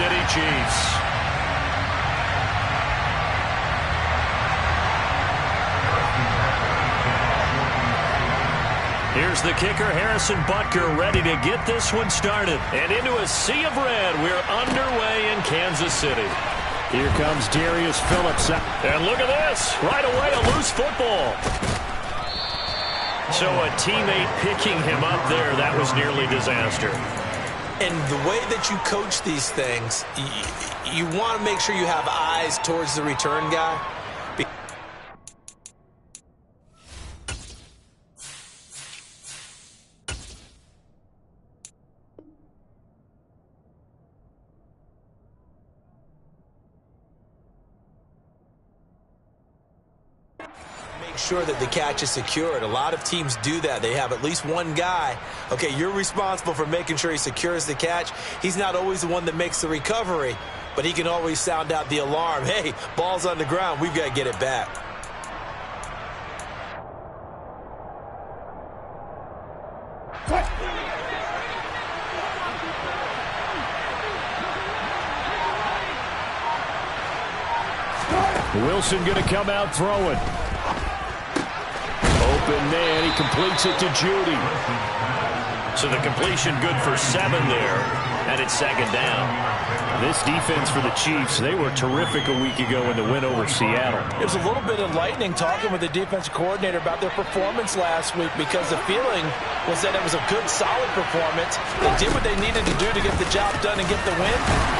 City Chiefs. Here's the kicker, Harrison Butker, ready to get this one started. And into a sea of red, we're underway in Kansas City. Here comes Darius Phillips. And look at this. Right away, a loose football. So a teammate picking him up there, that was nearly disaster. And the way that you coach these things, you want to make sure you have eyes towards the return guy. Sure that the catch is secured. A lot of teams do that. They have at least one guy. Okay, you're responsible for making sure he secures the catch. He's not always the one that makes the recovery, but he can always sound out the alarm. Hey, ball's on the ground. We've got to get it back. Wilson going to come out throwing. Open man, he completes it to Judy. So the completion good for 7 there, and it's second down. This defense for the Chiefs, they were terrific a week ago in the win over Seattle. It was a little bit enlightening talking with the defensive coordinator about their performance last week, because the feeling was that it was a good, solid performance. They did what they needed to do to get the job done and get the win,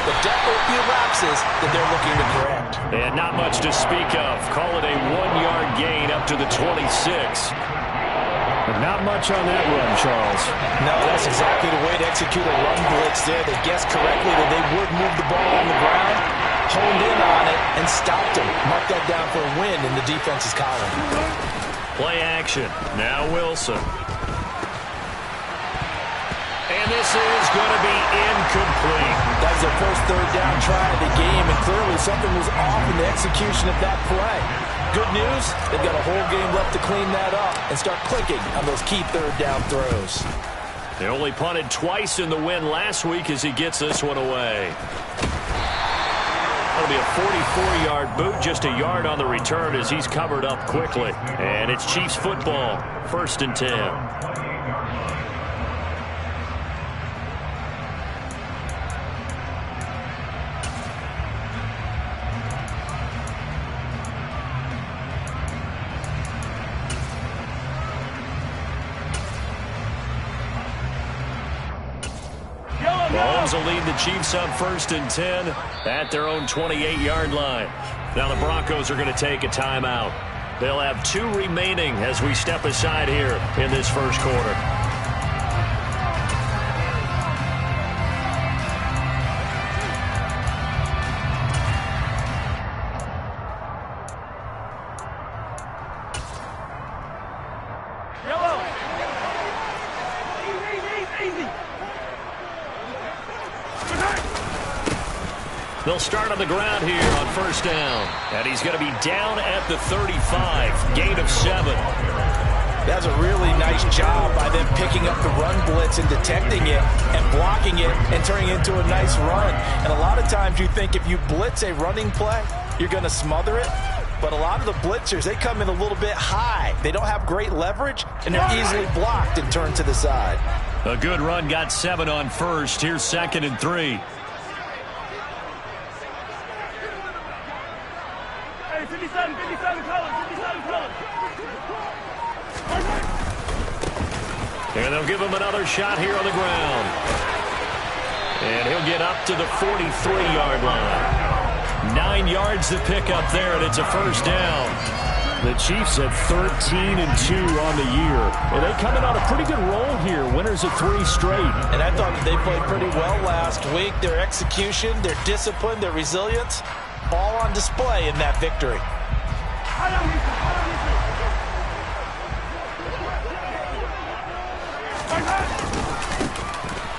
but definitely a few lapses that they're looking to correct. And not much to speak of. Call it a 1-yard gain up to the 26. But not much on that run, Charles. No, that's exactly the way to execute a run blitz there. They guessed correctly that they would move the ball on the ground, honed in on it, and stopped him. Mark that down for a win in the defense's column. Play action. Now Wilson. And this is going to be incomplete. That was their first third down try of the game, and clearly something was off in the execution of that play. Good news, they've got a whole game left to clean that up and start clicking on those key third down throws. They only punted twice in the win last week as he gets this one away. That'll be a 44-yard boot, just a yard on the return as he's covered up quickly. And it's Chiefs football, 1st and 10. Mahomes will lead the Chiefs up 1st and 10 at their own 28-yard line. Now the Broncos are going to take a timeout. They'll have 2 remaining as we step aside here in this first quarter. They'll start on the ground here on 1st down. And he's going to be down at the 35. Gain of 7. That's a really nice job by them picking up the run blitz and detecting it and blocking it and turning it into a nice run. And a lot of times you think if you blitz a running play, you're going to smother it. But a lot of the blitzers, they come in a little bit high. They don't have great leverage, and they're easily blocked and turned to the side. A good run, got 7 on 1st. Here's 2nd and 3. And they'll give him another shot here on the ground. And he'll get up to the 43-yard line. 9 yards to pick up there, and it's a 1st down. The Chiefs at 13-2 on the year. And they coming on a pretty good roll here. Winners of 3 straight. And I thought that they played pretty well last week. Their execution, their discipline, their resilience, all on display in that victory.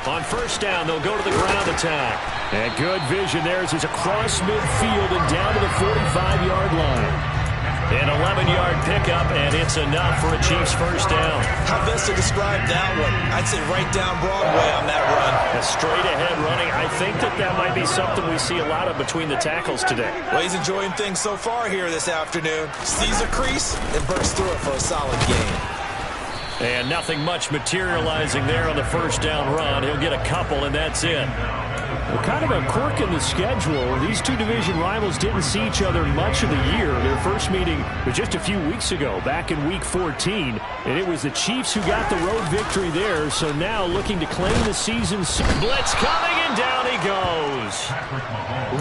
On 1st down, they'll go to the ground attack. And good vision there as he's across midfield and down to the 45-yard line. An 11-yard pickup, and it's enough for a Chiefs first down. How best to describe that one? I'd say right down Broadway on that run. A straight-ahead running. I think that might be something we see a lot of between the tackles today. Well, he's enjoying things so far here this afternoon. Sees a crease and bursts through it for a solid gain. And nothing much materializing there on the first down run. He'll get a couple, and that's it. Well, kind of a quirk in the schedule. These two division rivals didn't see each other much of the year. Their first meeting was just a few weeks ago, back in Week 14. And it was the Chiefs who got the road victory there. So now looking to claim the season's blitz coming, and down he goes.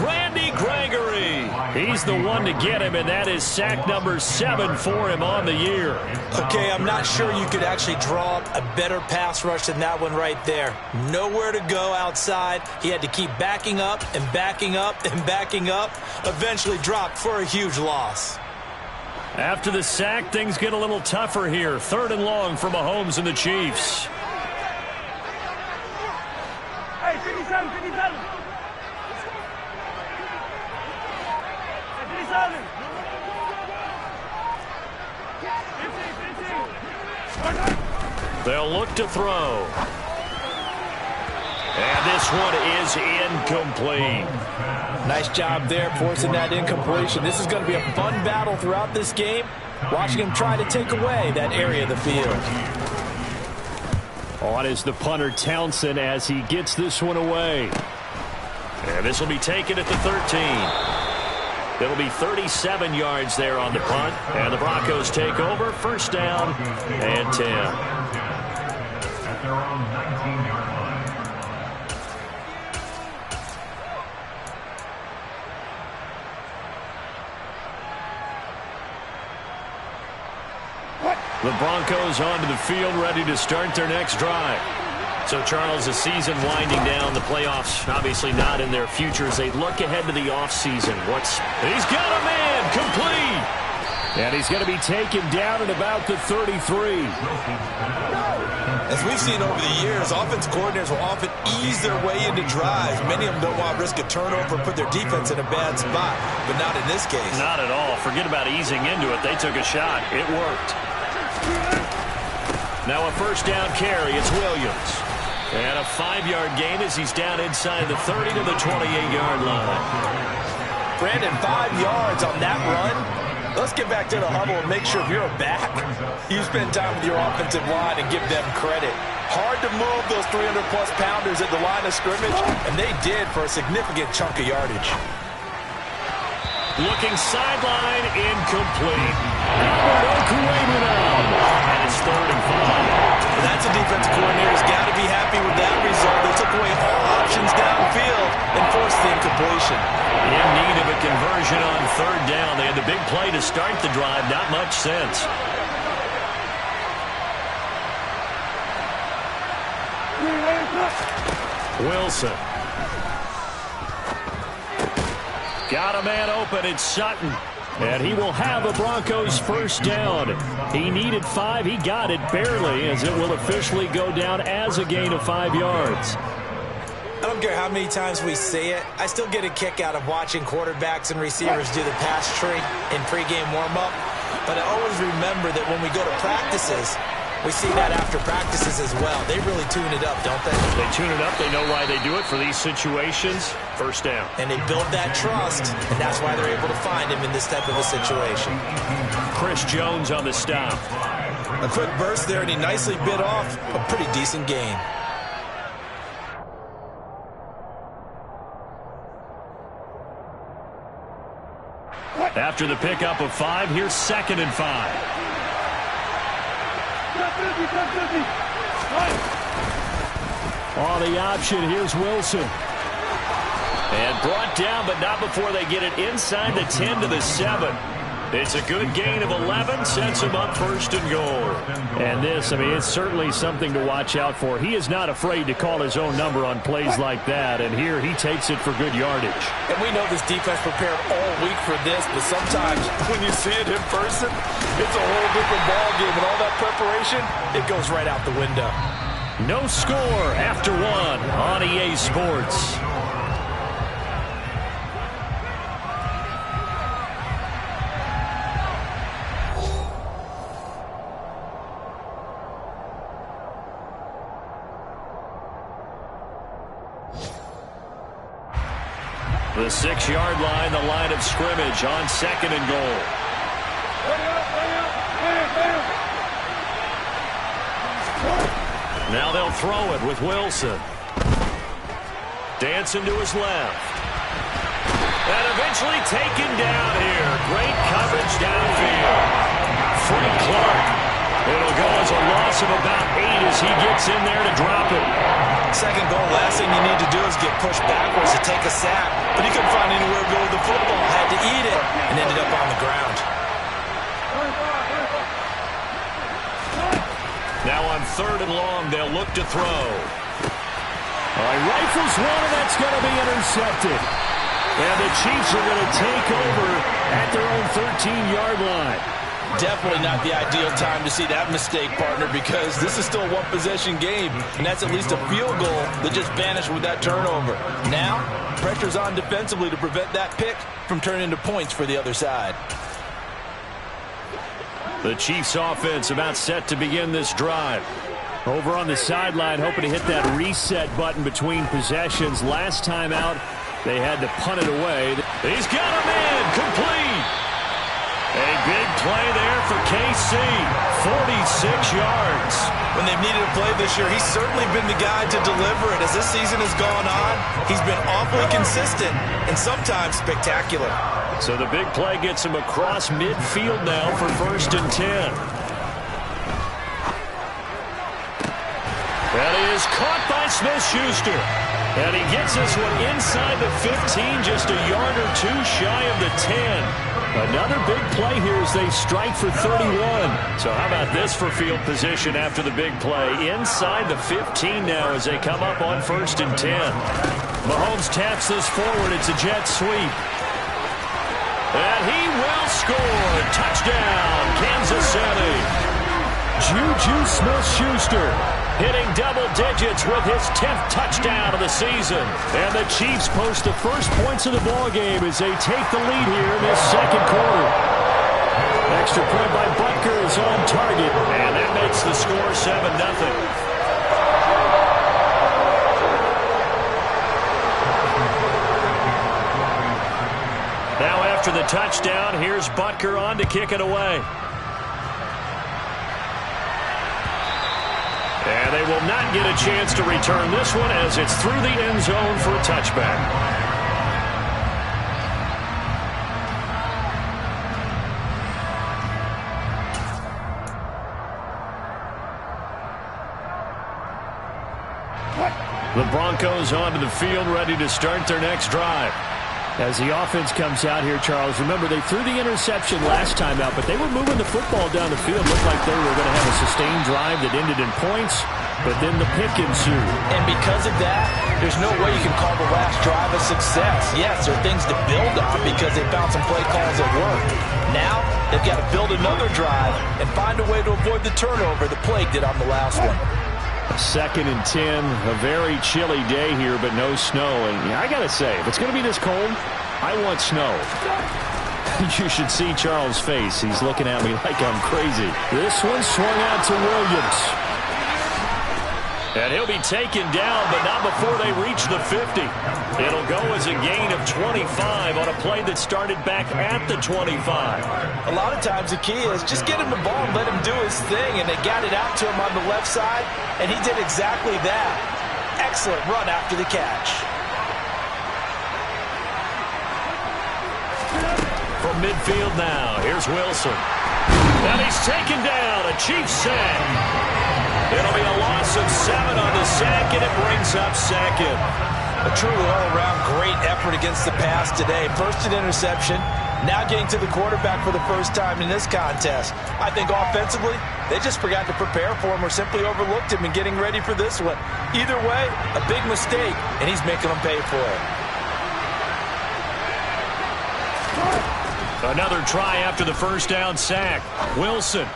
Randy Gregory. He's the one to get him, and that is sack number 7 for him on the year. Okay, I'm not sure you could actually draw up a better pass rush than that one right there. Nowhere to go outside. He had to keep backing up and backing up and backing up. Eventually dropped for a huge loss. After the sack, things get a little tougher here. 3rd and long for Mahomes and the Chiefs. Hey, 57, 57. 57. 50. They'll look to throw. And this one is incomplete. Nice job there forcing that incompletion. This is going to be a fun battle throughout this game. Watching him try to take away that area of the field. On is the punter Townsend as he gets this one away. And this will be taken at the 13. It'll be 37 yards there on the punt. And the Broncos take over. First down and 10. At their own 19-yard line. The Broncos onto the field, ready to start their next drive. So, Charles, the season winding down, the playoffs obviously not in their future as they look ahead to the offseason. He's got a man, complete! And he's going to be taken down at about the 33. As we've seen over the years, offense coordinators will often ease their way into drives. Many of them don't want to risk a turnover or put their defense in a bad spot, but not in this case. Not at all. Forget about easing into it. They took a shot. It worked. Now a first down carry. It's Williams. And a 5-yard gain as he's down inside the 30 to the 28-yard line. Brandon, 5 yards on that run. Let's get back to the huddle and make sure if you're a back, you spend time with your offensive line and give them credit. Hard to move those 300-plus pounders at the line of scrimmage, and they did for a significant chunk of yardage. Looking sideline, incomplete. And it's 3rd and 5. That's a defense coordinator's got to be happy with that result. They took away all options downfield and forced the incompletion. In need of a conversion on 3rd down. They had the big play to start the drive. Not much sense. Wilson. Got a man open. It's Sutton. And he will have a Broncos first down. He needed 5. He got it barely, as it will officially go down as a gain of 5 yards. I don't care how many times we say it. I still get a kick out of watching quarterbacks and receivers do the pass tree in pregame warm-up. But I always remember that when we go to practices, we see that after practices as well. They really tune it up, don't they? They tune it up. They know why they do it for these situations. First down. And they build that trust, and that's why they're able to find him in this type of a situation. Chris Jones on the stop. A quick burst there, and he nicely bit off a pretty decent gain. After the pickup of 5, here's 2nd and 5. On the option, here's Wilson. And brought down, but not before they get it inside the 10 to the 7. It's a good gain of 11, sets him up 1st and goal. And this, I mean, it's certainly something to watch out for. He is not afraid to call his own number on plays like that, and here he takes it for good yardage. And we know this defense prepared all week for this, but sometimes when you see it in person, it's a whole different ballgame, and all that preparation, it goes right out the window. No score after 1 on EA Sports. The 6-yard line, the line of scrimmage on 2nd and goal. Now they'll throw it with Wilson. Dancing to his left. And eventually taken down here. Great coverage downfield. Frank Clark. It'll go as a loss of about 8 as he gets in there to drop it. 2nd goal, last thing you need to do is get pushed backwards to take a sack. But he couldn't find anywhere to go with the football. Had to eat it and ended up on the ground. Now on 3rd and long, they'll look to throw. All right, rifles one, and that's going to be intercepted. And the Chiefs are going to take over at their own 13-yard line. Definitely not the ideal time to see that mistake, partner, because this is still a one-possession game, and that's at least a field goal that just vanished with that turnover. Now, pressure's on defensively to prevent that pick from turning into points for the other side. The Chiefs offense about set to begin this drive. Over on the sideline, hoping to hit that reset button between possessions. Last time out, they had to punt it away. He's got him in, complete. A big play there for KC, 46 yards. When they've needed a play this year, he's certainly been the guy to deliver it. As this season has gone on, he's been awfully consistent and sometimes spectacular. So the big play gets him across midfield now for 1st and 10. That is caught by Smith-Schuster. And he gets this one inside the 15, just a yard or 2 shy of the 10. Another big play here as they strike for 31. So how about this for field position after the big play? Inside the 15 now as they come up on 1st and 10. Mahomes taps this forward. It's a jet sweep. And he will score. Touchdown, Kansas City. Juju Smith-Schuster hitting double digits with his 10th touchdown of the season. And the Chiefs post the first points of the ballgame as they take the lead here in this 2nd quarter. Extra point by Butker is on target. And that makes the score 7-0. Now after the touchdown, here's Butker on to kick it away. And they will not get a chance to return this one as it's through the end zone for a touchback. The Broncos onto the field, ready to start their next drive. As the offense comes out here, Charles, remember they threw the interception last time out, but they were moving the football down the field. Looked like they were going to have a sustained drive that ended in points, but then the pick ensued. And because of that, there's no way you can call the last drive a success. Yes, there are things to build on because they found some play calls that work. Now, they've got to build another drive and find a way to avoid the turnover that plagued it on the last one. 2nd and 10, a very chilly day here, but no snow. And I got to say, if it's going to be this cold, I want snow. You should see Charles' face. He's looking at me like I'm crazy. This one swung out to Williams. And he'll be taken down, but not before they reach the 50. It'll go as a gain of 25 on a play that started back at the 25. A lot of times the key is just get him the ball and let him do his thing, and they got it out to him on the left side, and he did exactly that. Excellent run after the catch. From midfield now, here's Wilson. And he's taken down, a Chiefs sack. It'll be a loss of 7 on the sack, and it brings up 2nd. A truly all-around great effort against the pass today. First an interception, now getting to the quarterback for the first time in this contest. I think offensively, they just forgot to prepare for him or simply overlooked him in getting ready for this one. Either way, a big mistake, and he's making them pay for it. Another try after the first down sack. Wilson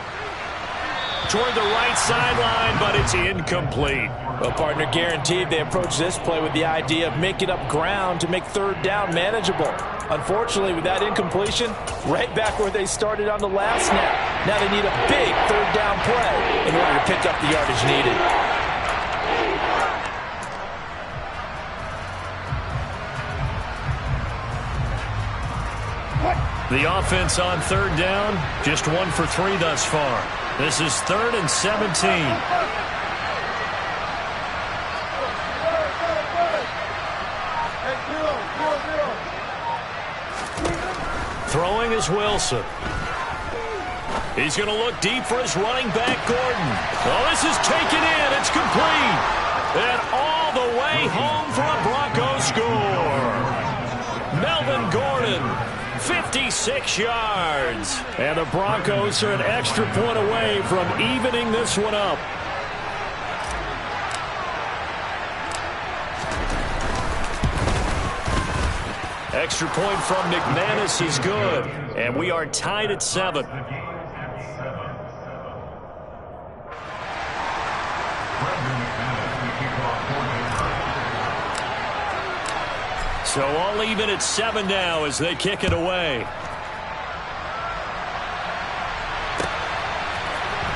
toward the right sideline, but it's incomplete. Well, partner, guaranteed they approach this play with the idea of making up ground to make 3rd down manageable. Unfortunately, with that incompletion, right back where they started on the last snap. Now they need a big 3rd down play in order to pick up the yardage needed. The offense on third down, just 1 for 3 thus far. This is 3rd and 17. Throwing is Wilson. He's going to look deep for his running back, Gordon. Oh, this is taken in. It's complete. And all the way home for a Broncos score. Melvin Gordon, 56 yards. And the Broncos are an extra point away from evening this one up. Extra point from McManus is good. And we are tied at 7. So all even at 7 now as they kick it away.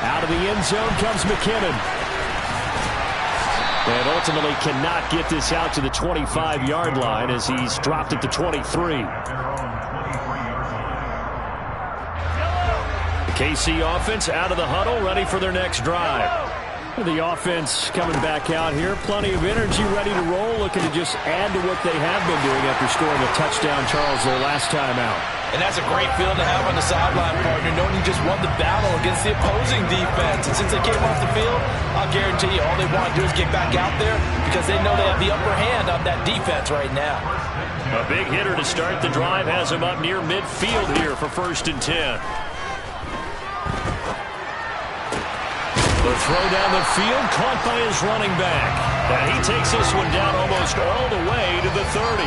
Out of the end zone comes McKinnon. And ultimately cannot get this out to the 25-yard line as he's dropped at the 23. The KC offense out of the huddle, ready for their next drive. The offense coming back out here. Plenty of energy, ready to roll, looking to just add to what they have been doing after scoring a touchdown, Charles, their last time out. And that's a great feeling to have on the sideline, partner, knowing you just won the battle against the opposing defense. And since they came off the field, I'll guarantee you all they want to do is get back out there because they know they have the upper hand on that defense right now. A big hitter to start the drive has him up near midfield here for 1st and 10. The throw down the field, caught by his running back. And he takes this one down almost all the way to the 30.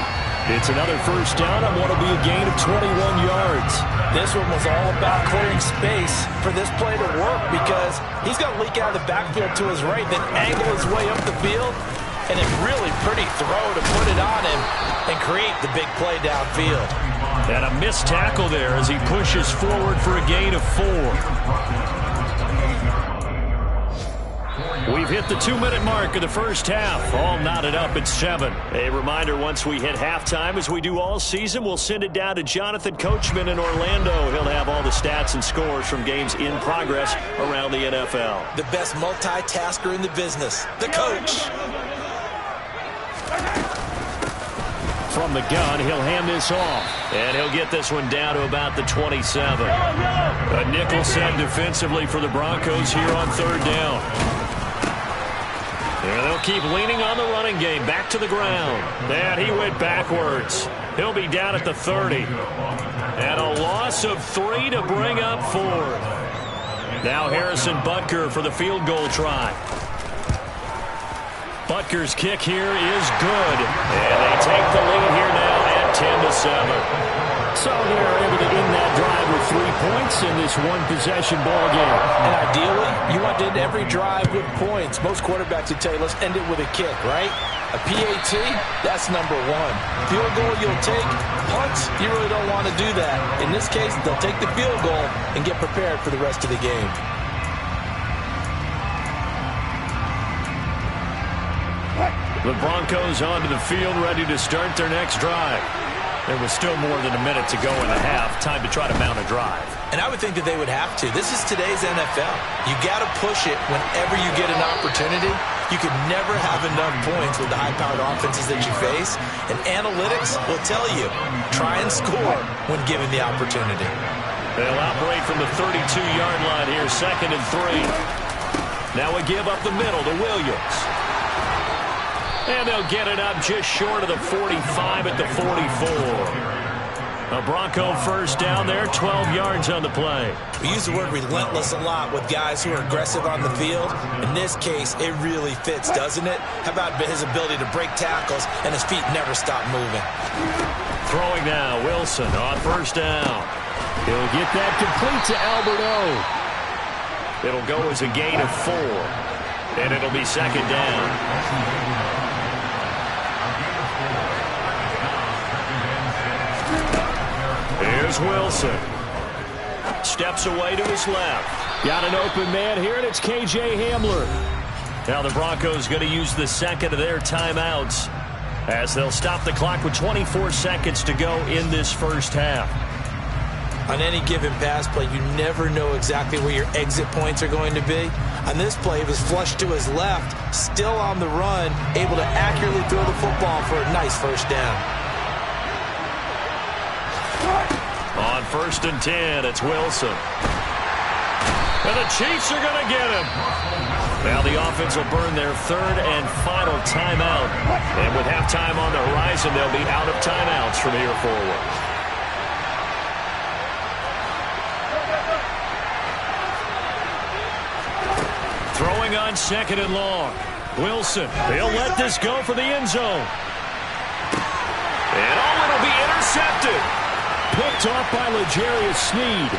It's another first down on what will be a gain of 21 yards. This one was all about clearing space for this play to work because he's going to leak out of the backfield to his right, then angle his way up the field. And a really pretty throw to put it on him and create the big play downfield. And a missed tackle there as he pushes forward for a gain of 4. We've hit the 2-minute mark of the first half. All knotted up at 7. A reminder, once we hit halftime, as we do all season, we'll send it down to Jonathan Coachman in Orlando. He'll have all the stats and scores from games in progress around the NFL. The best multitasker in the business, the coach. From the gun, he'll hand this off. And he'll get this one down to about the 27. A nickel set defensively for the Broncos here on 3rd down. And they'll keep leaning on the running game. Back to the ground. And he went backwards. He'll be down at the 30. And a loss of 3 to bring up 4th. Now Harrison Butker for the field goal try. Butker's kick here is good. And they take the lead here now at 10-7. So they're able to end that drive with 3 points in this one-possession ball game. And ideally, you want to end every drive with points. Most quarterbacks would tell you, let's end it with a kick, right? A PAT, that's number 1. Field goal you'll take. Punts, you really don't want to do that. In this case, they'll take the field goal and get prepared for the rest of the game. The Broncos onto the field, ready to start their next drive. There was still more than a minute to go in the half. Time to try to mount a drive. And I would think that they would have to. This is today's NFL. You got to push it whenever you get an opportunity. You could never have enough points with the high-powered offenses that you face. And analytics will tell you, try and score when given the opportunity. They'll operate from the 32-yard line here, 2nd and 3. Now we give up the middle to Williams. And they'll get it up just short of the 45 at the 44. A Bronco first down there, 12 yards on the play. We use the word relentless a lot with guys who are aggressive on the field. In this case, it really fits, doesn't it? How about his ability to break tackles and his feet never stop moving? Throwing now, Wilson on first down. He'll get that complete to Albert O. It'll go as a gain of 4. And it'll be 2nd down. Here's Wilson. Steps away to his left. Got an open man here, and it's K.J. Hamler. Now the Broncos going to use the second of their timeouts as they'll stop the clock with 24 seconds to go in this first half. On any given pass play, you never know exactly where your exit points are going to be. On this play, it was flushed to his left, still on the run, able to accurately throw the football for a nice first down. On 1st and 10, it's Wilson. And the Chiefs are going to get him. Now the offense will burn their 3rd and final timeout. And with halftime on the horizon, they'll be out of timeouts from here forward. Throwing on 2nd and long. Wilson, he'll let this go for the end zone. And it'll be intercepted. Picked off by L'Jarius Sneed.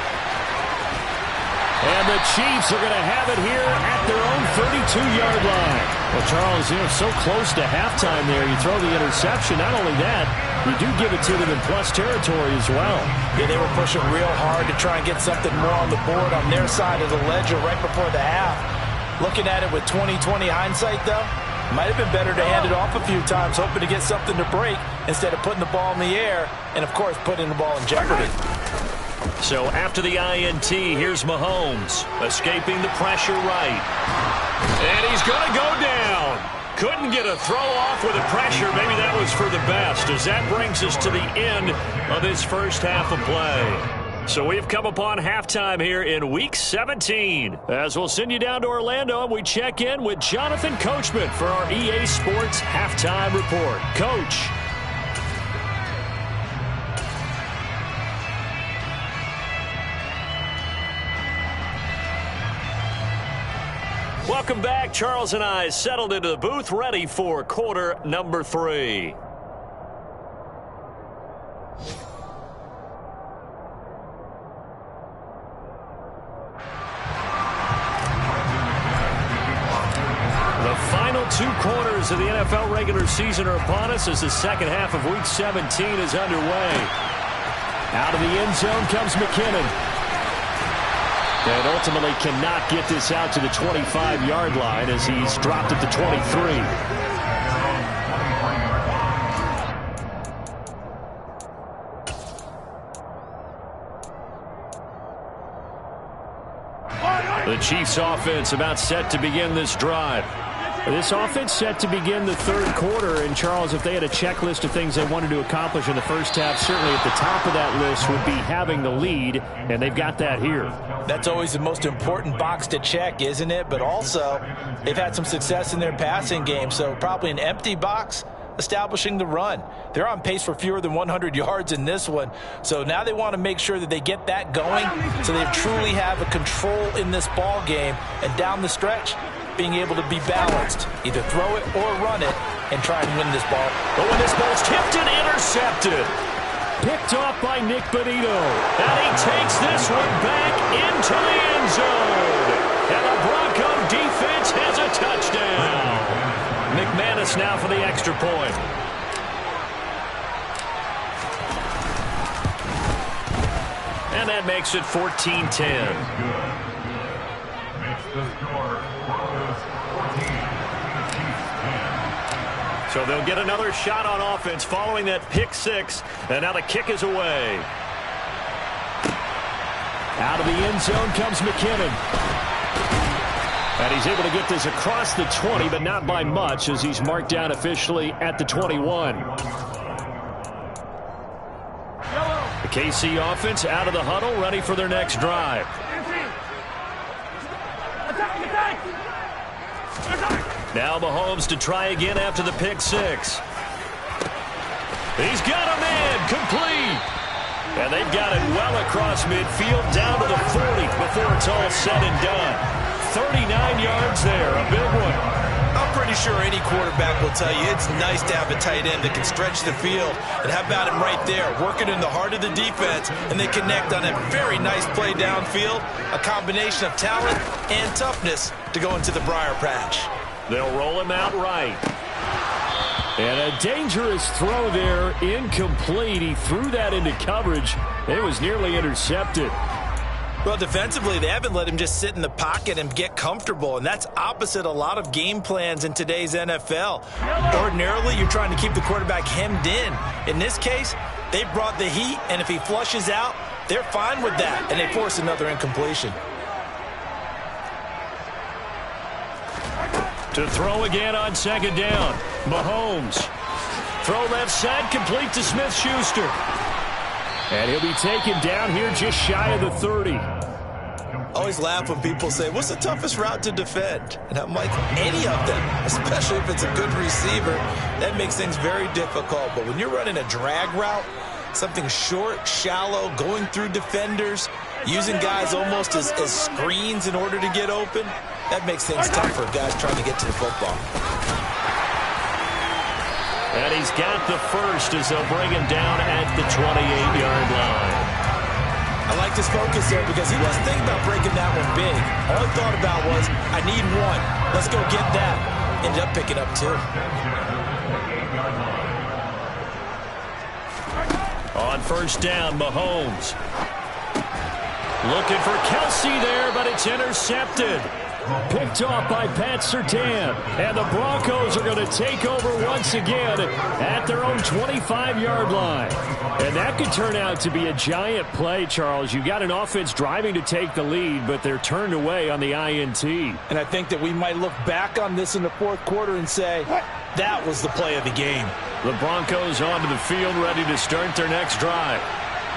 And the Chiefs are going to have it here at their own 32-yard line. Well, Charles, so close to halftime there. You throw the interception. Not only that, you do give it to them in plus territory as well. Yeah, they were pushing real hard to try and get something more on the board on their side of the ledger right before the half. Looking at it with 20/20 hindsight, though, might have been better to hand it off a few times, hoping to get something to break instead of putting the ball in the air and, of course, putting the ball in jeopardy. So after the INT, here's Mahomes, escaping the pressure right. And he's going to go down. Couldn't get a throw off with the pressure. Maybe that was for the best, as that brings us to the end of this first half of play. So we've come upon halftime here in Week 17. As we'll send you down to Orlando, and we check in with Jonathan Coachman for our EA Sports Halftime Report. Coach. Welcome back. Charles and I settled into the booth, ready for quarter number 3. The final 2 quarters of the NFL regular season are upon us as the second half of Week 17 is underway. Out of the end zone comes McKinnon. And ultimately cannot get this out to the 25-yard line as he's dropped at the 23. The Chiefs offense about set to begin this drive. This offense set to begin the 3rd quarter, and Charles, if they had a checklist of things they wanted to accomplish in the first half, certainly at the top of that list would be having the lead, and they've got that here. That's always the most important box to check, isn't it? But also, they've had some success in their passing game, so probably an empty box establishing the run. They're on pace for fewer than 100 yards in this one, so now they want to make sure that they get that going so they truly have a control in this ball game, and down the stretch, being able to be balanced, either throw it or run it, and try and win this ball. But when this ball's tipped and intercepted. Picked off by Nick Bonito. And he takes this one back into the end zone. And the Bronco defense has a touchdown. McManus now for the extra point. And that makes it 14-10. So they'll get another shot on offense following that pick 6. And now the kick is away. Out of the end zone comes McKinnon. And he's able to get this across the 20, but not by much, as he's marked down officially at the 21. The KC offense out of the huddle, ready for their next drive. Now Mahomes to try again after the pick 6. He's got a man complete. And they've got it well across midfield down to the 40 before it's all said and done. 39 yards there, a big one. I'm pretty sure any quarterback will tell you it's nice to have a tight end that can stretch the field. And how about him right there, working in the heart of the defense, and they connect on a very nice play downfield, a combination of talent and toughness to go into the briar patch. They'll roll him out right. And a dangerous throw there, incomplete. He threw that into coverage. It was nearly intercepted. Well, defensively, they haven't let him just sit in the pocket and get comfortable, and that's opposite a lot of game plans in today's NFL. Ordinarily, you're trying to keep the quarterback hemmed in. In this case, they brought the heat, and if he flushes out, they're fine with that, and they force another incompletion. To throw again on second down. Mahomes. Throw left side, complete to Smith-Schuster. And he'll be taken down here just shy of the 30. Always laugh when people say, what's the toughest route to defend? And I'm like, any of them, especially if it's a good receiver. That makes things very difficult. But when you're running a drag route, something short, shallow, going through defenders, using guys almost as screens in order to get open, that makes things tough for guys trying to get to the football. And he's got the first as they'll bring him down at the 28-yard line. I like this focus there because he wasn't thinking about breaking that one big. All he thought about was, I need one. Let's go get that. Ended up picking up two. On first down, Mahomes. Looking for Kelsey there, but it's intercepted. Picked off by Pat Surtain. And the Broncos are going to take over once again at their own 25-yard line. And that could turn out to be a giant play, Charles. You got an offense driving to take the lead, but they're turned away on the INT. And I think that we might look back on this in the fourth quarter and say, that was the play of the game. The Broncos onto the field, ready to start their next drive.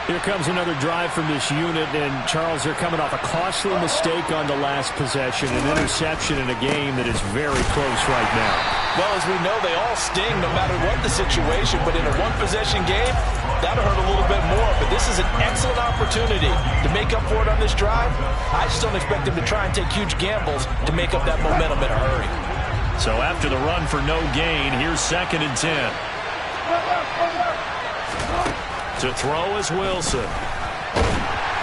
Here comes another drive from this unit, and Charles, they're coming off a costly mistake on the last possession, an interception in a game that is very close right now. Well, as we know, they all sting no matter what the situation, but in a one-possession game, that'll hurt a little bit more. But this is an excellent opportunity to make up for it on this drive. I just don't expect them to try and take huge gambles to make up that momentum in a hurry. So after the run for no gain, here's 2nd and 10. To throw is Wilson.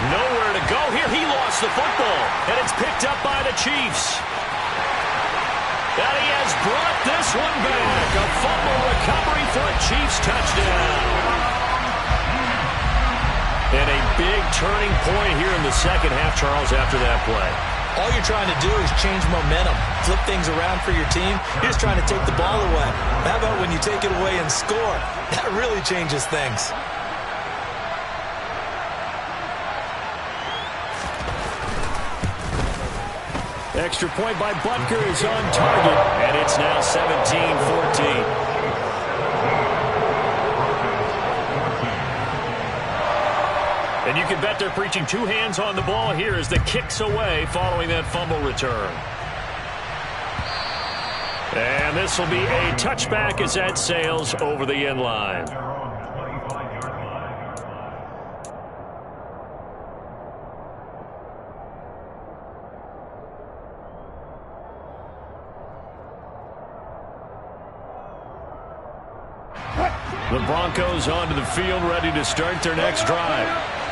Nowhere to go here. He lost the football, and it's picked up by the Chiefs. And he has brought this one back. A fumble recovery for a Chiefs touchdown. And a big turning point here in the second half, Charles, after that play. All you're trying to do is change momentum, flip things around for your team. You're just trying to take the ball away. How about when you take it away and score? That really changes things. Extra point by Butker is on target, and it's now 17-14. And you can bet they're preaching two hands on the ball here as the kick's away following that fumble return. And this will be a touchback as that sails over the end line. The Broncos onto the field, ready to start their next drive.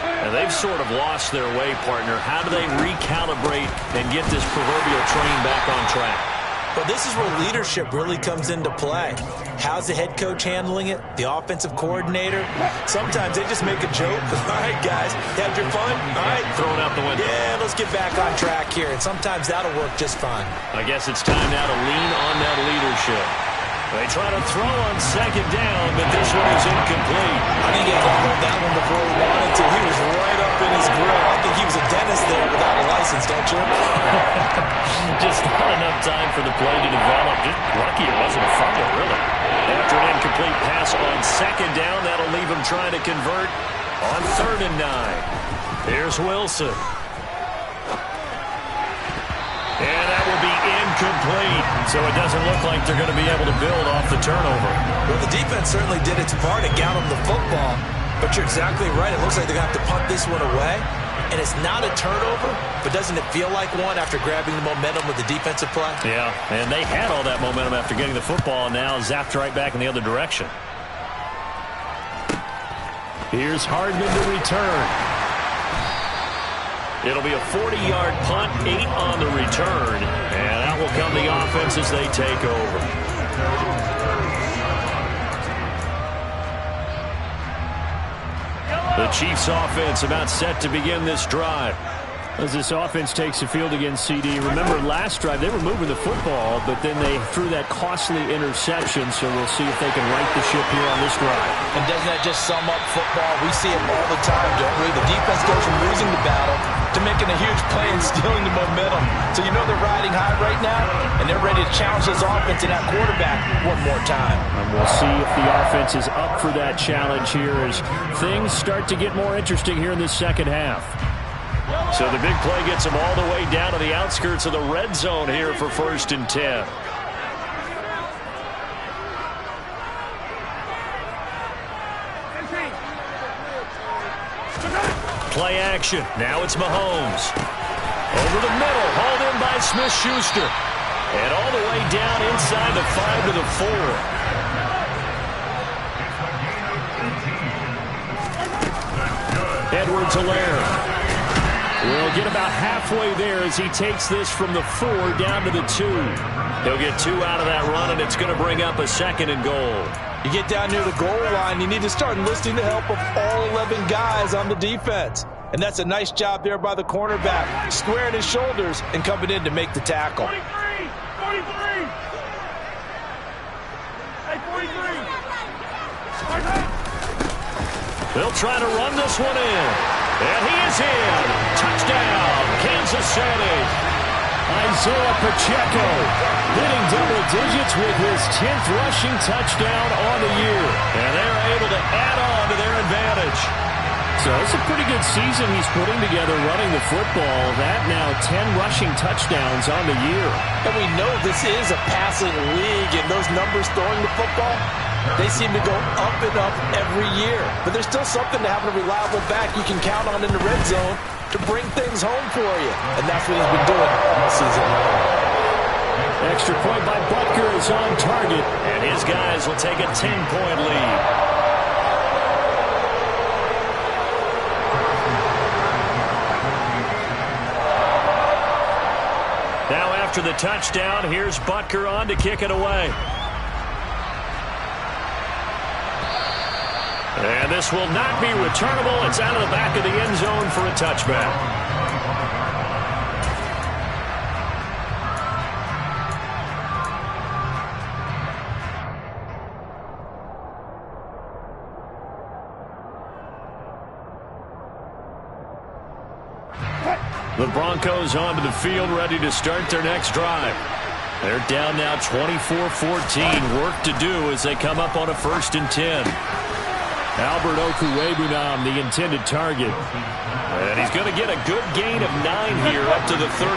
And they've sort of lost their way, partner. How do they recalibrate and get this proverbial train back on track? Well, this is where leadership really comes into play. How's the head coach handling it? The offensive coordinator? Sometimes they just make a joke. All right, guys, you had your fun? All right. Throw it out the window. Yeah, let's get back on track here. And sometimes that'll work just fine. I guess it's time now to lean on that leadership. They try to throw on second down, but this one is incomplete. I think he got on that one before he wanted to. He was right up in his grill. I think he was a dentist there without a license, don't you? Just not enough time for the play to develop. Just lucky it wasn't a fumble, really. After an incomplete pass on second down, that'll leave him trying to convert on 3rd and 9. Here's Wilson. And that will be incomplete. So it doesn't look like they're going to be able to build off the turnover. Well, the defense certainly did its part and got them the football. But you're exactly right. It looks like they're going to have to punt this one away. And it's not a turnover, but doesn't it feel like one after grabbing the momentum with the defensive play? Yeah, and they had all that momentum after getting the football, and now zapped right back in the other direction. Here's Hardman to return. It'll be a 40-yard punt, 8 on the return, and that will come the offense as they take over. The Chiefs offense about set to begin this drive. As this offense takes the field against CD, remember last drive they were moving the football, but then they threw that costly interception, so we'll see if they can right the ship here on this drive. And doesn't that just sum up football? We see it all the time, don't we? The defense goes from losing the battle to making a huge play and stealing the momentum. So you know they're riding high right now, and they're ready to challenge this offense and that quarterback one more time. And we'll see if the offense is up for that challenge here as things start to get more interesting here in this second half. So the big play gets them all the way down to the outskirts of the red zone here for 1st and 10. Play action. Now it's Mahomes. Over the middle. Hauled in by Smith-Schuster. And all the way down inside the 5 to the 4. Edwards-Helaire will get about halfway there as he takes this from the 4 down to the 2. He'll get 2 out of that run, and it's going to bring up a 2nd and goal. You get down near the goal line, you need to start enlisting the help of all 11 guys on the defense. And that's a nice job there by the cornerback, squaring his shoulders and coming in to make the tackle. 43! 43! Hey, 43! They'll try to run this one in. And he is in. Touchdown, Kansas City. Isaiah Pacheco hitting double digits with his 10th rushing touchdown on the year. And they're able to add on to their advantage. So it's a pretty good season he's putting together running the football. That now 10 rushing touchdowns on the year. And we know this is a passing league, and those numbers throwing the football, they seem to go up and up every year. But there's still something to having a reliable back you can count on in the red zone to bring things home for you. And that's what he's been doing all season long. Extra point by Butker is on target. And his guys will take a 10-point lead. Now after the touchdown, here's Butker on to kick it away. And this will not be returnable. It's out of the back of the end zone for a touchback. The Broncos onto the field, ready to start their next drive. They're down now 24-14. Work to do as they come up on a 1st and 10. Albert Okwuegbunam, the intended target. And he's going to get a good gain of 9 here up to the 34.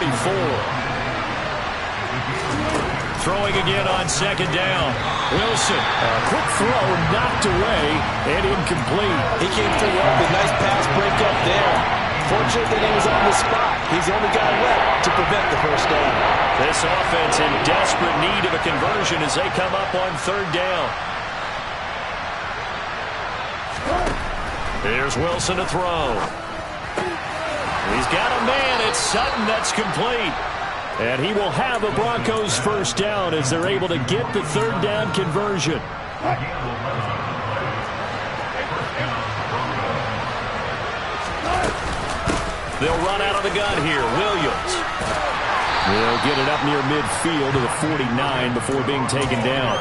Throwing again on 2nd down. Wilson, a quick throw knocked away and incomplete. He came through with a nice pass break up there. Fortunate that he was on the spot. He's the only guy left to prevent the 1st down. This offense in desperate need of a conversion as they come up on 3rd down. Here's Wilson to throw. He's got a man. It's Sutton. That's complete. And he will have a Broncos 1st down as they're able to get the 3rd down conversion. They'll run out of the gun here. Williams. They'll get it up near midfield to the 49 before being taken down.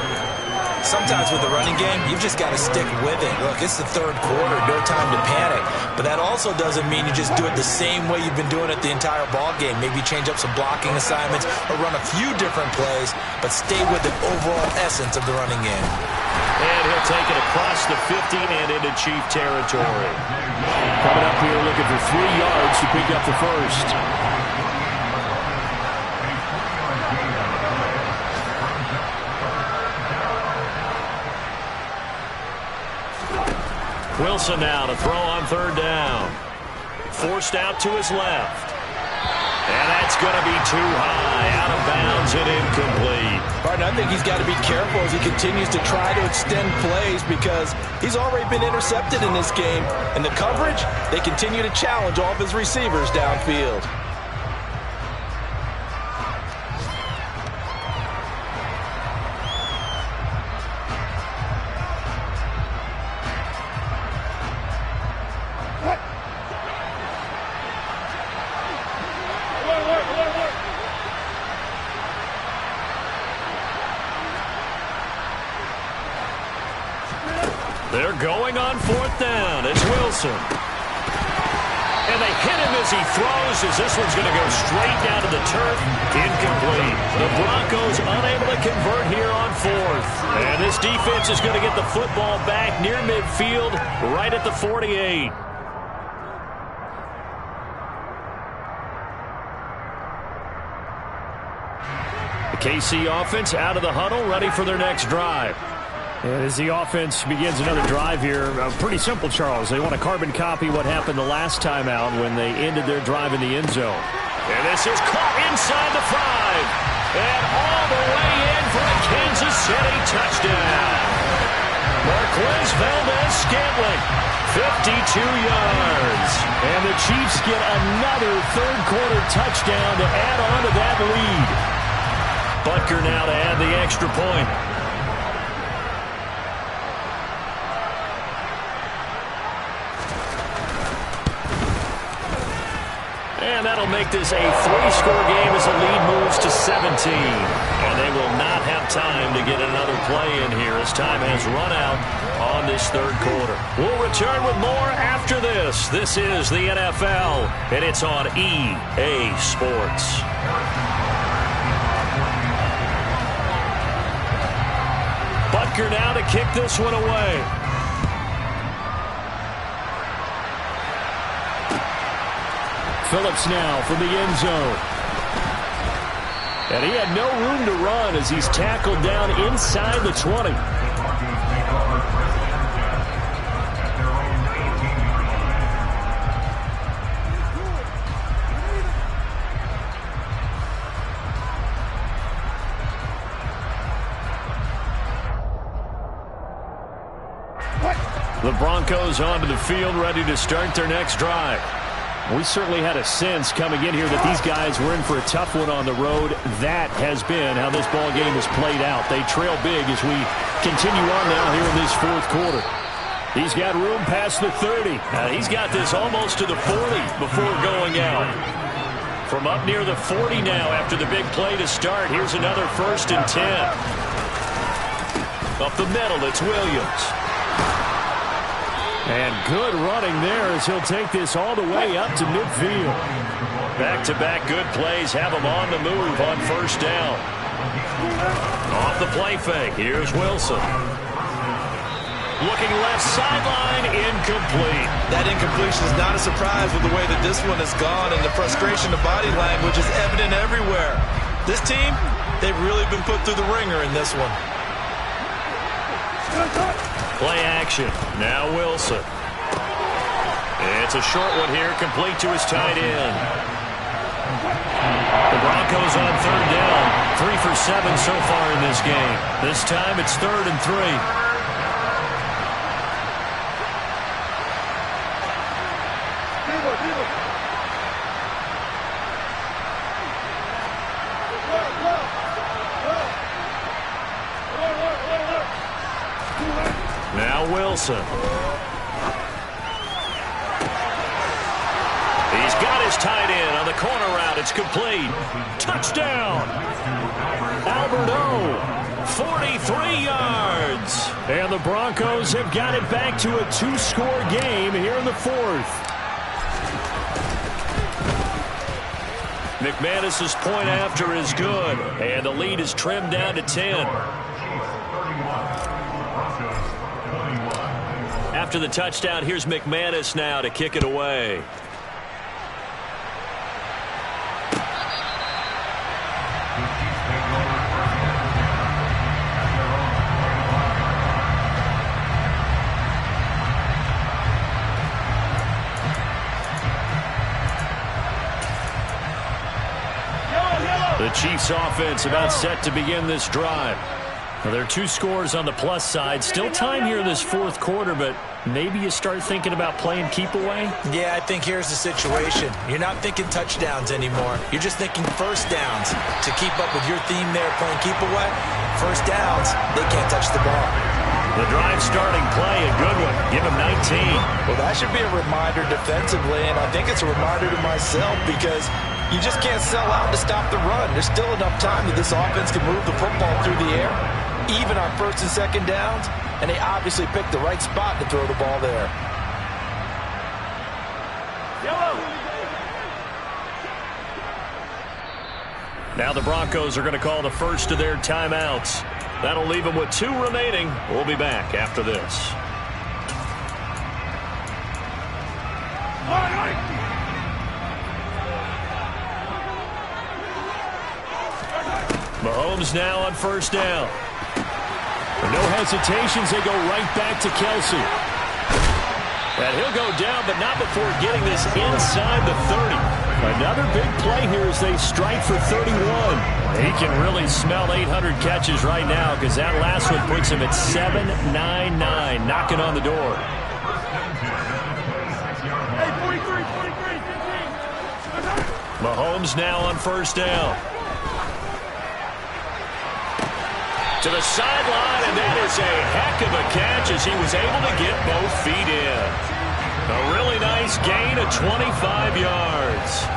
Sometimes with the running game, you've just got to stick with it. Look, it's the 3rd quarter, no time to panic. But that also doesn't mean you just do it the same way you've been doing it the entire ball game. Maybe change up some blocking assignments or run a few different plays, but stay with the overall essence of the running game. And he'll take it across the 50 and into Chief territory. Coming up here looking for 3 yards to pick up the 1st. Wilson now to throw on 3rd down. Forced out to his left. And that's going to be too high. Out of bounds and incomplete. Pardon, I think he's got to be careful as he continues to try to extend plays because he's already been intercepted in this game. And the coverage, they continue to challenge all of his receivers downfield. They're going on 4th down. It's Wilson. And they hit him as he throws, as this one's going to go straight down to the turf. Incomplete. The Broncos unable to convert here on 4th. And this defense is going to get the football back near midfield, right at the 48. The KC offense out of the huddle, ready for their next drive. And as the offense begins another drive here, pretty simple, Charles. They want to carbon copy what happened the last time out when they ended their drive in the end zone. And this is caught inside the 5. And all the way in for a Kansas City touchdown. Marquez Valdez-Scantling, 52 yards. And the Chiefs get another third-quarter touchdown to add on to that lead. Butker now to add the extra point. And that'll make this a 3-score game as the lead moves to 17. And they will not have time to get another play in here as time has run out on this third quarter. We'll return with more after this. This is the NFL, and it's on EA Sports. Butker now to kick this one away. Phillips now from the end zone. And he had no room to run as he's tackled down inside the 20. The Broncos onto the field, ready to start their next drive. We certainly had a sense coming in here that these guys were in for a tough one on the road. That has been how this ball game has played out. They trail big as we continue on now here in this fourth quarter. He's got room past the 30. He's got this almost to the 40 before going out. From up near the 40 now after the big play to start. Here's another 1st and 10. Up the middle, it's Williams. And good running there as he'll take this all the way up to midfield. Back-to-back good plays have him on the move on 1st down. Off the play fake, here's Wilson. Looking left sideline, incomplete. That incompletion is not a surprise with the way that this one has gone, and the frustration of body language is evident everywhere. This team, they've really been put through the ringer in this one. Play action. Now Wilson. It's a short one here, complete to his tight end. The Broncos on 3rd down. 3 for 7 so far in this game. This time it's 3rd and 3. Now Wilson. He's got his tight end on the corner route. It's complete. Touchdown. Alberto. 43 yards. And the Broncos have got it back to a 2-score game here in the 4th. McManus's point after is good. And the lead is trimmed down to 10. After the touchdown, here's McManus now to kick it away. The Chiefs offense about set to begin this drive. Well, there are 2 scores on the plus side. Still time here in this 4th quarter, but maybe you start thinking about playing keep away? Yeah, I think here's the situation. You're not thinking touchdowns anymore. You're just thinking 1st downs. To keep up with your theme there, playing keep away, 1st downs, they can't touch the ball. The drive starting play, a good one. Give him 19. Well, that should be a reminder defensively, and I think it's a reminder to myself because you just can't sell out to stop the run. There's still enough time that this offense can move the football through the air. even on first and second downs, and they obviously picked the right spot to throw the ball there. Now the Broncos are going to call the first of their timeouts. That'll leave them with 2 remaining. We'll be back after this. Mahomes now on first down. No hesitations. They go right back to Kelsey. And he'll go down, but not before getting this inside the 30. Another big play here as they strike for 31. He can really smell 800 catches right now because that last one puts him at 799, knocking on the door. Hey, 43. Mahomes now on first down. To the sideline, and that is a heck of a catch as he was able to get both feet in. A really nice gain of 25 yards.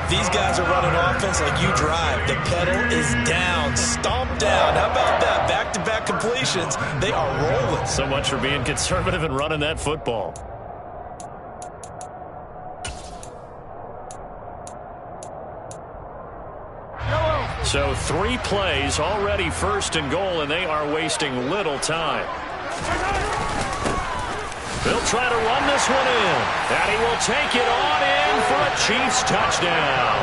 These guys are running offense like you drive. The pedal is down, stomp down. How about that? Back-to-back completions. They are rolling. So much for being conservative and running that football. So 3 plays, already first and goal, and they are wasting little time. They'll try to run this one in, and he will take it on in for a Chiefs touchdown.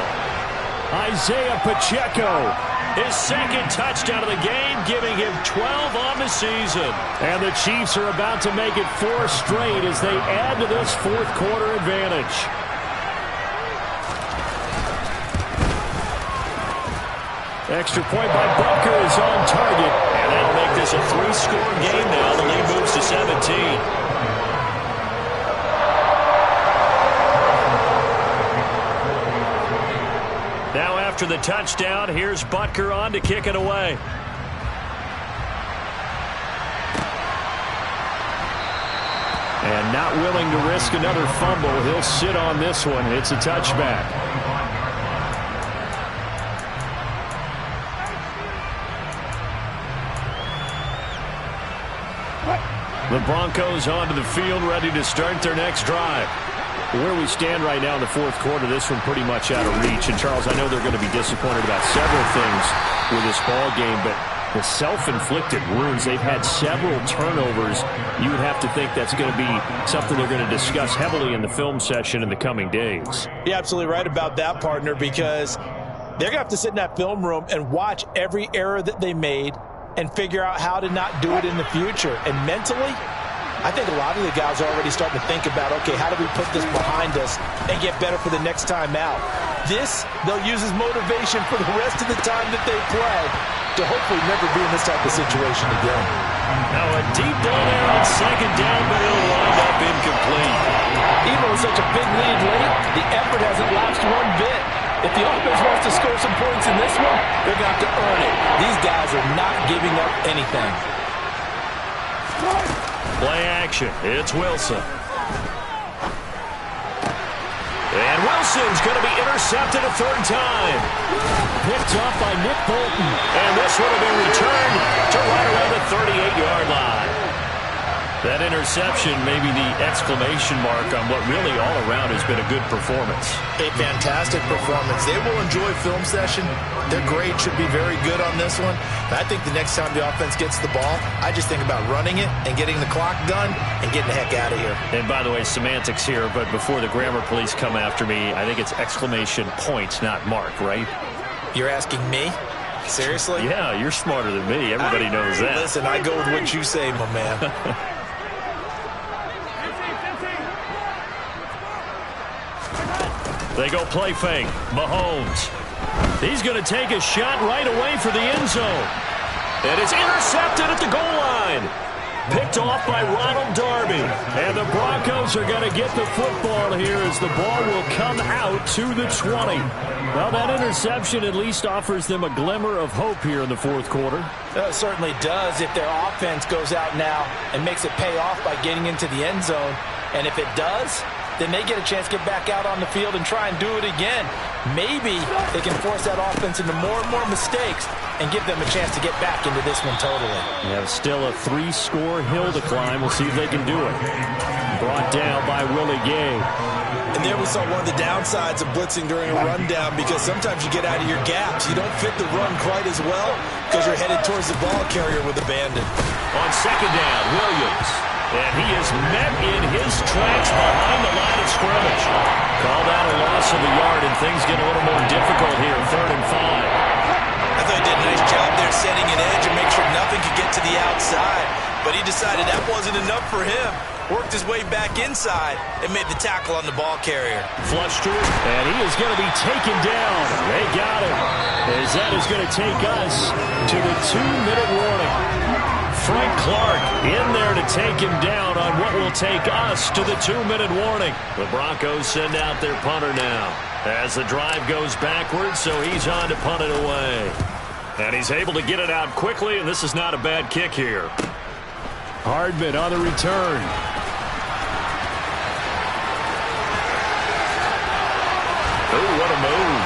Isaiah Pacheco. His second touchdown of the game, giving him 12 on the season. And the Chiefs are about to make it 4 straight as they add to this fourth quarter advantage. Extra point by Butker is on target. And that'll make this a 3-score game now. The lead moves to 17. Now after the touchdown, here's Butker on to kick it away. And not willing to risk another fumble. He'll sit on this one. It's a touchback. The Broncos onto the field, ready to start their next drive. Where we stand right now in the fourth quarter, this one pretty much out of reach. And, Charles, I know they're going to be disappointed about several things with this ball game, but the self-inflicted wounds, they've had several turnovers. You would have to think that's going to be something they're going to discuss heavily in the film session in the coming days. You're absolutely right about that, partner, because they're going to have to sit in that film room and watch every error that they made and figure out how to not do it in the future. And mentally, I think a lot of the guys are already starting to think about, okay, how do we put this behind us and get better for the next time out? This, they'll use as motivation for the rest of the time that they play to hopefully never be in this type of situation again. Now a deep ball there on second down, but it'll wind up incomplete. Even with such a big lead late, the effort hasn't lapsed one bit. If the offense wants to score some points in this one, they're going to have to earn it. These guys are not giving up anything. Play action. It's Wilson. And Wilson's going to be intercepted a third time. Picked off by Nick Bolton. And this one will be returned to right around the 38-yard line. That interception may be the exclamation mark on what really all around has been a good performance. A fantastic performance. They will enjoy film session. Their grade should be very good on this one. And I think the next time the offense gets the ball, I just think about running it and getting the clock done and getting the heck out of here. And by the way, semantics here, but before the grammar police come after me, I think it's exclamation points, not mark, right? You're asking me? Seriously? Yeah, you're smarter than me. Everybody knows that. Listen, I go with what you say, my man. They go play fake. Mahomes. He's going to take a shot right away for the end zone. And it's intercepted at the goal line. Picked off by Ronald Darby. And the Broncos are going to get the football here as the ball will come out to the 20. Well, that interception at least offers them a glimmer of hope here in the fourth quarter. It certainly does if their offense goes out now and makes it pay off by getting into the end zone. And if it does, then they get a chance to get back out on the field and try and do it again. Maybe they can force that offense into more and more mistakes and give them a chance to get back into this one totally. Yeah, still a 3-score hill to climb. We'll see if they can do it. Brought down by Willie Gay. And there we saw one of the downsides of blitzing during a rundown, because sometimes you get out of your gaps. You don't fit the run quite as well because you're headed towards the ball carrier with abandon. On second down, Williams. And he is met in his tracks behind the line of scrimmage. Called out a loss of a yard, and things get a little more difficult here, 3rd and 5. I thought he did a nice job there setting an edge and make sure nothing could get to the outside. But he decided that wasn't enough for him. Worked his way back inside and made the tackle on the ball carrier. Flush to it, and he is going to be taken down. They got him. As that is going to take us to the 2-minute warning. Frank Clark in there to take him down on what will take us to the 2-minute warning. The Broncos send out their punter now as the drive goes backwards, so he's on to punt it away. And he's able to get it out quickly, and this is not a bad kick here. Hardman on the return. Oh, what a move.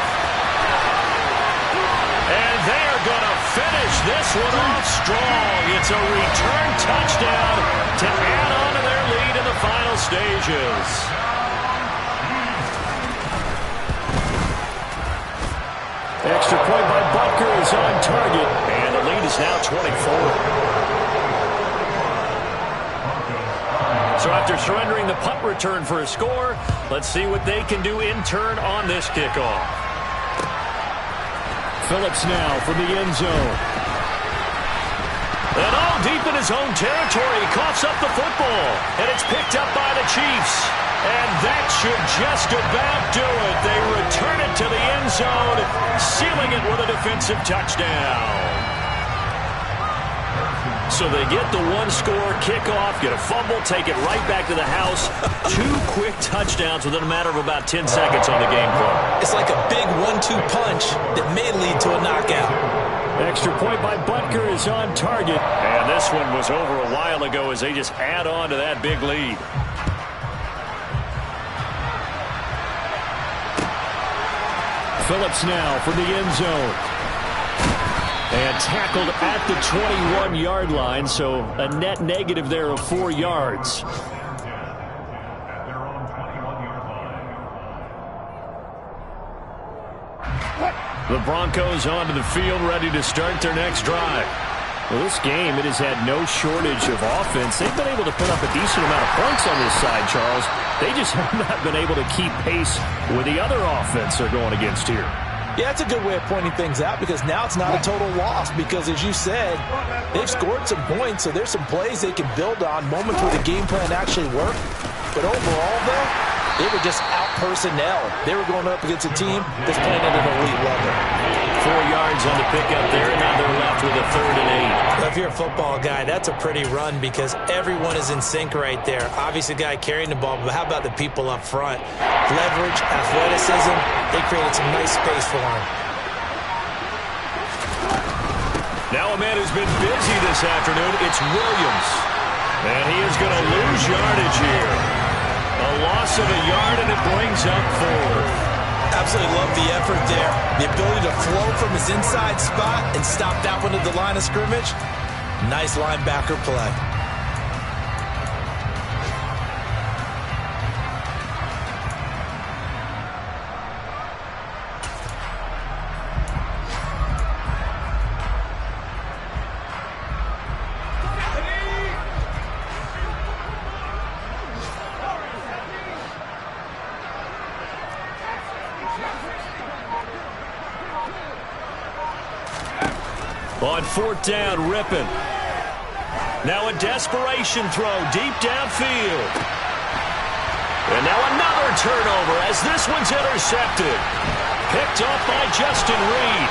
And they're going to finish this one off strong. It's a return touchdown to add on to their lead in the final stages. Extra point by Butker is on target, and the lead is now 24. So after surrendering the punt return for a score, let's see what they can do in turn on this kickoff. Phillips now from the end zone. And all deep in his own territory, he coughs up the football, and it's picked up by the Chiefs. And that should just about do it. They return it to the end zone, sealing it with a defensive touchdown. So they get the 1-score kickoff, get a fumble, take it right back to the house. 2 quick touchdowns within a matter of about 10 seconds on the game clock. It's like a big 1-2 punch that may lead to a knockout. Extra point by Butker is on target. And this one was over a while ago as they just add on to that big lead. Phillips now from the end zone. And tackled at the 21-yard line, so a net negative there of 4 yards. At their own 21-yard line. The Broncos onto the field, ready to start their next drive. Well, this game, it has had no shortage of offense. They've been able to put up a decent amount of points on this side, Charles. They just have not been able to keep pace with the other offense they're going against here. Yeah, that's a good way of pointing things out, because now it's not a total loss, because as you said, they've scored some points, so there's some plays they can build on, moments where the game plan actually worked. But overall, though, they were just out personnel. They were going up against a team that's playing at an elite level. 4 yards on the pickup there, and now they're left with a 3rd and 8. If you're a football guy, that's a pretty run because everyone is in sync right there. Obviously, the guy carrying the ball, but how about the people up front? Leverage, athleticism, they created some nice space for him. Now a man who's been busy this afternoon, it's Williams. And he is going to lose yardage here. A loss of a yard, and it brings up 4. Absolutely love the effort there. The ability to flow from his inside spot and stop that one at the line of scrimmage. Nice linebacker play. On 4th down, Rippon. Now a desperation throw deep downfield. And now another turnover as this one's intercepted. Picked off by Justin Reed.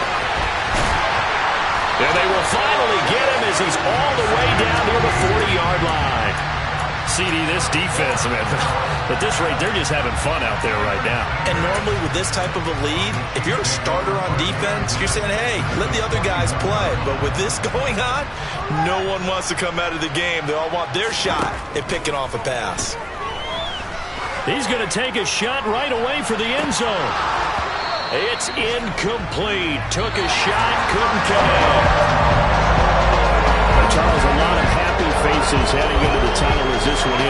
And they will finally get him as he's all the way down near the 40-yard line. CD, this defense, man, at this rate, they're just having fun out there right now. And normally with this type of a lead, if you're a starter on defense, you're saying, hey, let the other guys play. But with this going on, no one wants to come out of the game. They all want their shot at picking off a pass. He's going to take a shot right away for the end zone. It's incomplete. Took a shot, couldn't connect. Charles, a lot of happy faces heading into the title as this one ends.